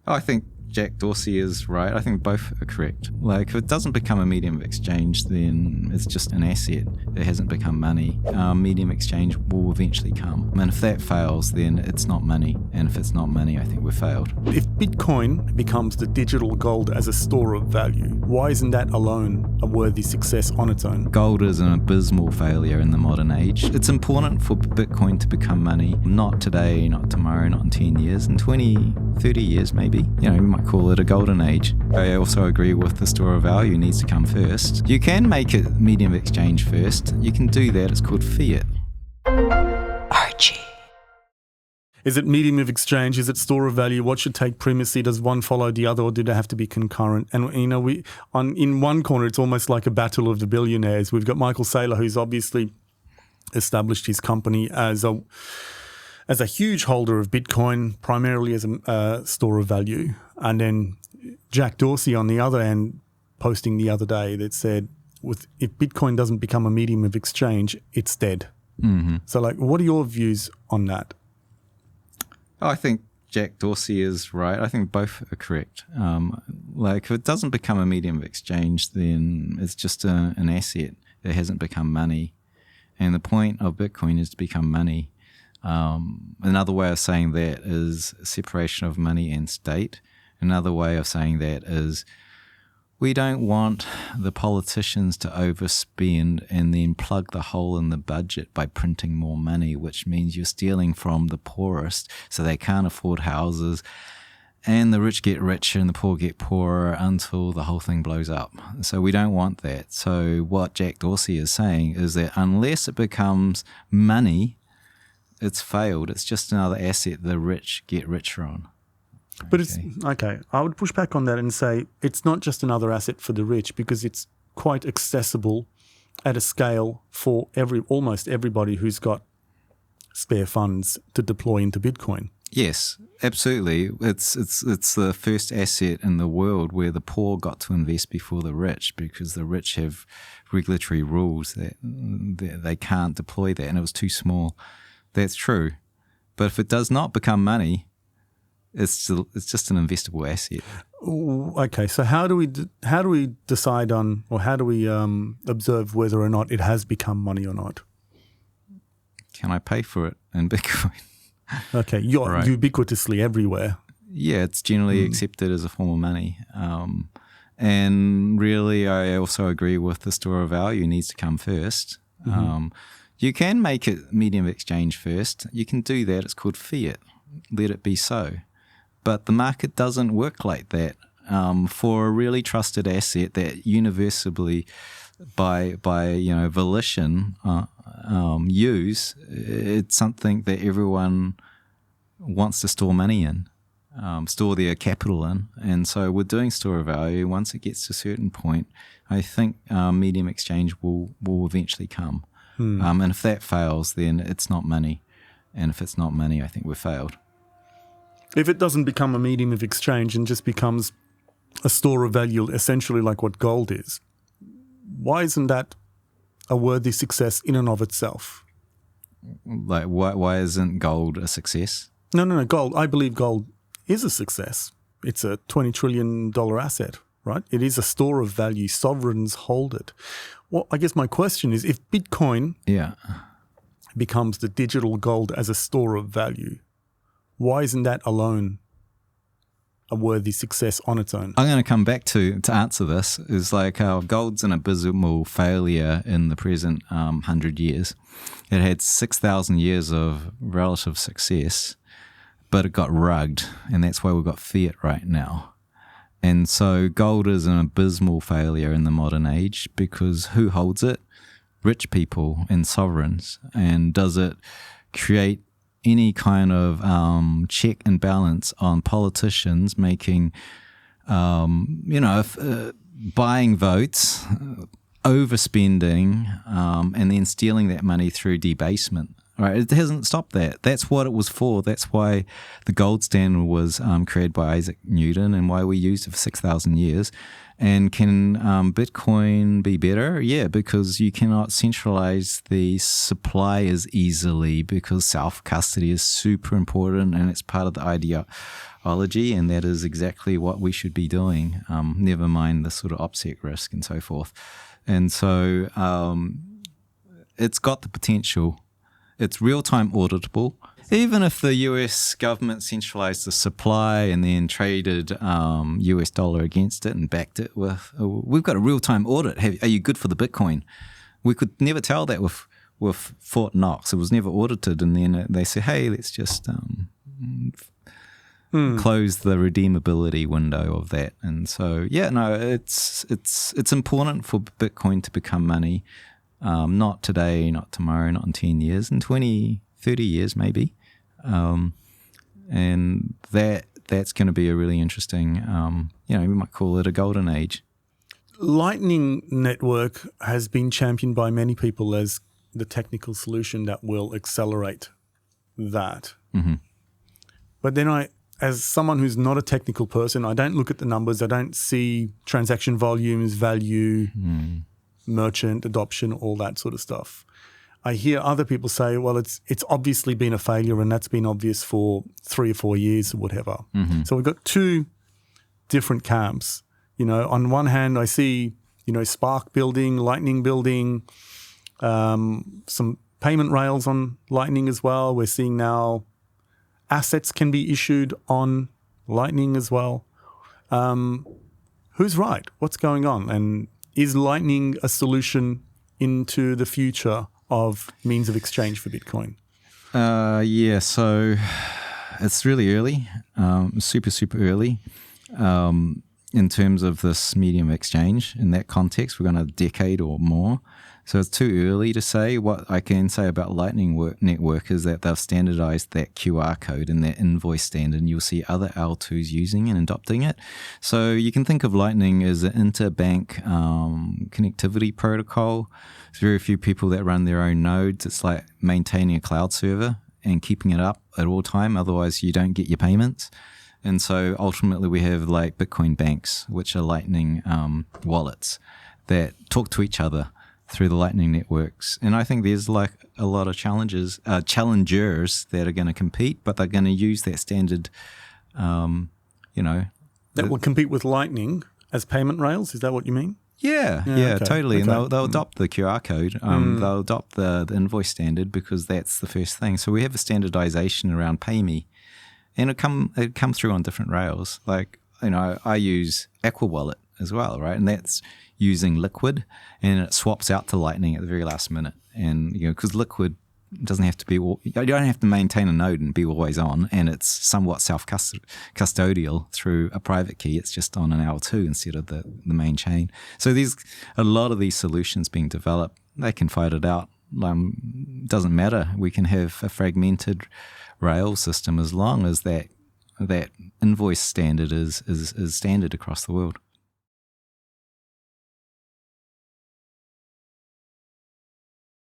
I think Jack Dorsey is right. I think both are correct. Like, if it doesn't become a medium of exchange, then it's just an asset. It hasn't become money. Medium exchange will eventually come. And if that fails, then it's not money. And if it's not money, I think we've failed. If Bitcoin becomes the digital gold as a store of value, why isn't that alone a worthy success on its own? Gold is an abysmal failure in the modern age. It's important for Bitcoin to become money. Not today, not tomorrow, not in 10 years. In 20, 30 years maybe. You might call it a golden age. I also agree with the store of value needs to come first. You can make it medium of exchange first. You can do that. It's called fiat. Archie. Is it medium of exchange? Is it store of value? What should take primacy? Does one follow the other, or do they have to be concurrent? And in one corner, it's almost like a battle of the billionaires. We've got Michael Saylor, who's obviously established his company as a huge holder of Bitcoin, primarily as a store of value. And then Jack Dorsey on the other end, posting the other day that said, if Bitcoin doesn't become a medium of exchange, it's dead. Mm-hmm. So, what are your views on that? I think Jack Dorsey is right. I think both are correct. If it doesn't become a medium of exchange, then it's just an asset. It hasn't become money. And the point of Bitcoin is to become money. Another way of saying that is separation of money and state. Another way of saying that is we don't want the politicians to overspend and then plug the hole in the budget by printing more money, which means you're stealing from the poorest so they can't afford houses, and the rich get richer and the poor get poorer until the whole thing blows up. So we don't want that. So what Jack Dorsey is saying is that unless it becomes money, it's failed. It's just another asset the rich get richer on. But it's okay. I would push back on that and say it's not just another asset for the rich, because it's quite accessible at a scale for almost everybody who's got spare funds to deploy into Bitcoin. Yes, absolutely. It's the first asset in the world where the poor got to invest before the rich, because the rich have regulatory rules that they can't deploy that, and it was too small. That's true. But if it does not become money, it's just an investable asset. Okay, so how do we decide on, or how do we observe whether or not it has become money or not? Can I pay for it in Bitcoin? Okay, you're right. Ubiquitously everywhere. Yeah, it's generally accepted as a form of money. And really, I also agree with the store of value needs to come first. Mm-hmm. You can make it medium of exchange first. You can do that. It's called fiat. Let it be so. But the market doesn't work like that. For a really trusted asset that universally, by volition, use, it's something that everyone wants to store money in, store their capital in. And so we're doing store of value. Once it gets to a certain point, I think medium exchange will eventually come. And if that fails, then it's not money. And if it's not money, I think we've failed. If it doesn't become a medium of exchange and just becomes a store of value, essentially like what gold is, why isn't that a worthy success in and of itself? Like, why isn't gold a success? No. Gold. I believe gold is a success. It's a $20 trillion asset, right? It is a store of value. Sovereigns hold it. Well, I guess my question is, if Bitcoin becomes the digital gold as a store of value, why isn't that alone a worthy success on its own? I'm going to come back to answer this. Is like gold's an abysmal failure in the present 100 years. It had 6,000 years of relative success, but it got rugged, and that's why we've got fiat right now. And so gold is an abysmal failure in the modern age, because who holds it? Rich people and sovereigns. And does it create any kind of check and balance on politicians making, buying votes, overspending, and then stealing that money through debasement, Right? It hasn't stopped that. That's what it was for. That's why the gold standard was created by Isaac Newton and why we used it for 6,000 years. And can Bitcoin be better? Yeah, because you cannot centralize the supply as easily because self-custody is super important and it's part of the ideology, and that is exactly what we should be doing, never mind the sort of OPSEC risk and so forth. And so it's got the potential. It's real-time auditable. Even if the US government centralized the supply and then traded US dollar against it and backed it with, we've got a real-time audit. Are you good for the Bitcoin? We could never tell that with Fort Knox. It was never audited. And then they say, hey, let's just close the redeemability window of that. And so, yeah, no, it's important for Bitcoin to become money. Not today, not tomorrow, not in 10 years, in 20, 30 years maybe. And that's going to be a really interesting, we might call it a golden age. Lightning Network has been championed by many people as the technical solution that will accelerate that. Mm-hmm. But then as someone who's not a technical person, I don't look at the numbers. I don't see transaction volumes, value, merchant adoption, all that sort of stuff. I hear other people say, well, it's obviously been a failure and that's been obvious for 3 or 4 years or whatever. Mm-hmm. So we've got two different camps. On one hand, I see, Spark building, Lightning building, some payment rails on Lightning as well. We're seeing now assets can be issued on Lightning as well. Who's right? What's going on? And is Lightning a solution into the future of means of exchange for Bitcoin? Yeah, so it's really early, super, super early in terms of this medium of exchange. In that context, we're going a decade or more. So it's too early to say. What I can say about Lightning Network is that they've standardized that QR code and that invoice standard, and you'll see other L2s using and adopting it. So you can think of Lightning as an interbank connectivity protocol. There's very few people that run their own nodes. It's like maintaining a cloud server and keeping it up at all time. Otherwise, you don't get your payments. And so ultimately, we have like Bitcoin banks, which are Lightning wallets that talk to each other through the Lightning networks. And I think there's like a lot of challengers that are going to compete, but they're going to use that standard, That will compete with Lightning as payment rails? Is that what you mean? Yeah, okay. Totally. Okay. And they'll adopt the QR code. They'll adopt the invoice standard because that's the first thing. So we have a standardization around PayMe. And it come through on different rails. Like, I use Aqua Wallet as well, right? And that's using Liquid, and it swaps out to Lightning at the very last minute. And because Liquid doesn't have to be, you don't have to maintain a node and be always on, and it's somewhat self-custodial through a private key. It's just on an L2 instead of the main chain. So there's a lot of these solutions being developed. They can fight it out. Doesn't matter. We can have a fragmented rail system as long as that invoice standard is standard across the world.